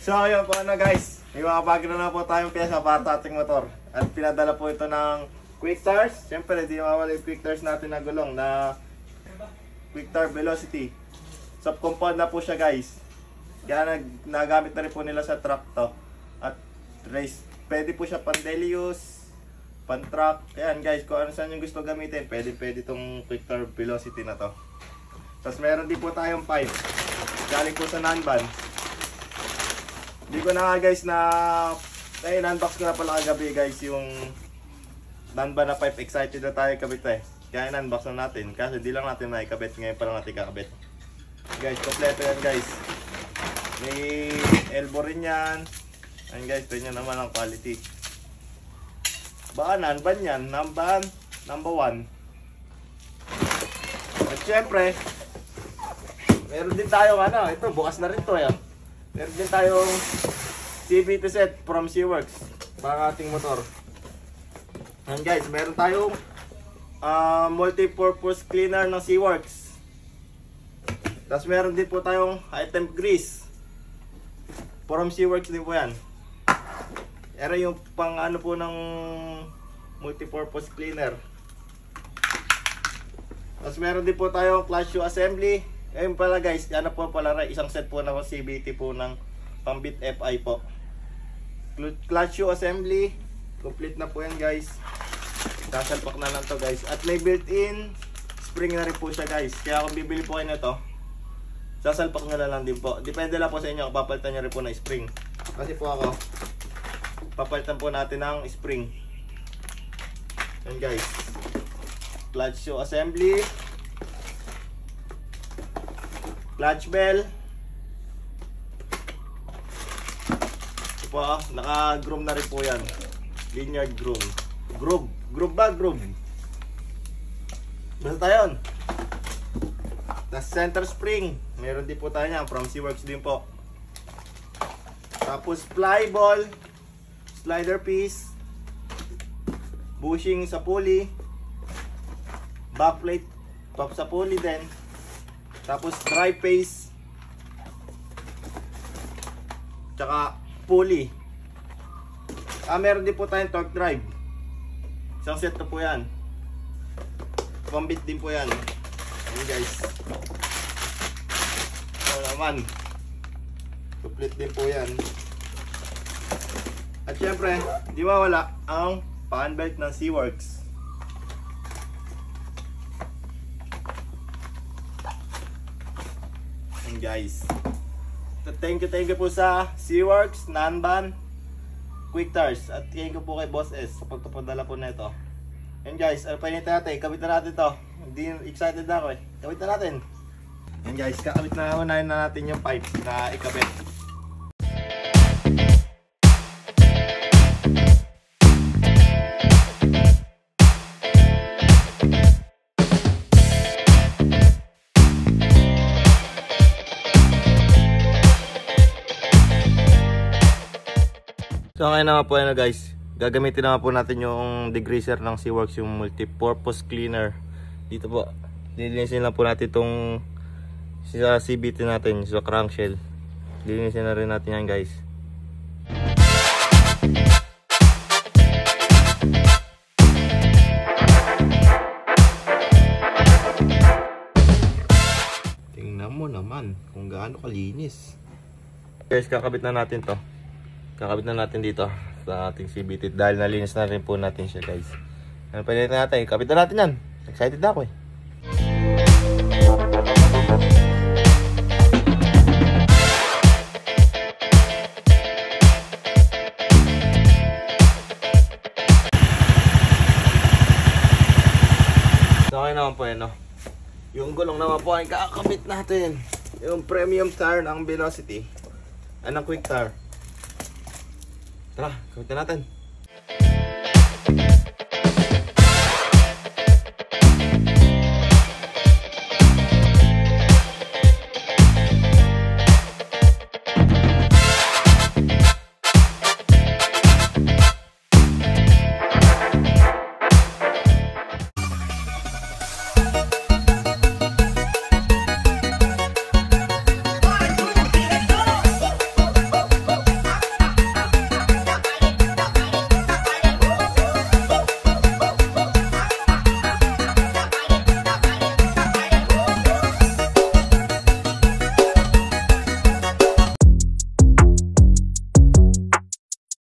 So ayun po guys, may mga bago na po tayong pyesa para sa ating motor. At pinadala po ito ng Quick Stars. Siyempre di mawala yung Quick Stars natin na gulong na Quick Star Velocity. Subcompound na po siya guys. Kaya nagamit na rin po nila sa truck to. At race, pwede po siya pan daily use, pan truck. Ayan guys, kung ano saan yung gusto gamitin, pwede itong Quick Star Velocity na to. Tapos meron din po tayong pipe. Galing po sa Nanban. Hindi ko na nga guys unbox ko na pala kagabi guys yung Nanban na pipe. Excited na tayo kabit Kaya in-unbox na natin. Kasi di lang natin naikabit. Ngayon pa lang natin kakabit. Guys, kompleto yan guys. May elbow rin yan. Ayan guys, ito naman ang quality. Baka Nanban yan. Nanban number 1. At syempre, meron din tayong ito bukas na rin to yan. Meron din tayong CVT set from SeaWorks para ating motor. And guys, meron tayong multi-purpose cleaner ng SeaWorks. Tapos meron din po tayong item grease from SeaWorks din po yan. Pero yung pang po ng multi-purpose cleaner. Tapos meron din po tayong clutch shoe assembly. Ayun pala guys, po pala isang set po ng CVT po ng pambit FI po. Clutch shoe assembly, complete na po yan guys. Sasalpak na lang to guys. At may built-in spring na rin po siya guys. Kaya kung bibili po kayo nito, sasalpak na lang din po. Depende lang po sa inyo kung papalitan nyo rin po ng spring. Kasi po ako, papalitan po natin ng spring. Yan guys. Clutch shoe assembly, clutch bell. Ito po, naka-groom na rin po yan. Linear groom. Groove ba? Groove. Basta yun. Tapos center spring. Meron din po tayo yan. From SeaWorks din po. Tapos fly ball. Slider piece. Bushing sa pulley. Backplate. Pop sa pulley din. Tapos drive face. Tsaka pulley. Meron din po tayong torque drive. Isang set na po yan. Pambit din po yan. Ayan guys. Ito naman. Complete din po yan. At syempre, di mawala ang fan belt ng SeaWorks. Guys, thank you po sa SeaWorks, Nanban, Quick Stars, at thank you po kay Boss S sa pagpapadala po na ito. And guys, ano pa natin? Kabit na natin to. Hindi excited na ako Kabit na natin. And guys, kakabit na natin yung pipe na ikabit. So ngayon naman po guys, gagamitin naman po natin yung degreaser ng SeaWorks, yung multi-purpose cleaner. Dito po, lilinisin lang po natin itong sa CVT natin, sa crankshell. Lilinisin na rin natin yan guys. Tingnan mo naman kung gaano kalinis. Guys, kakabit na natin to. Kakabit na natin dito sa ating CVT dahil nalinis na rin po natin siya guys. Ano pa natin? Kabit na natin yan. Excited na ako So okay naman po yung gulong naman po ay kakabit natin. Yung premium tire ng Velocity. Anong Quick Tire. Tara, gawin natin.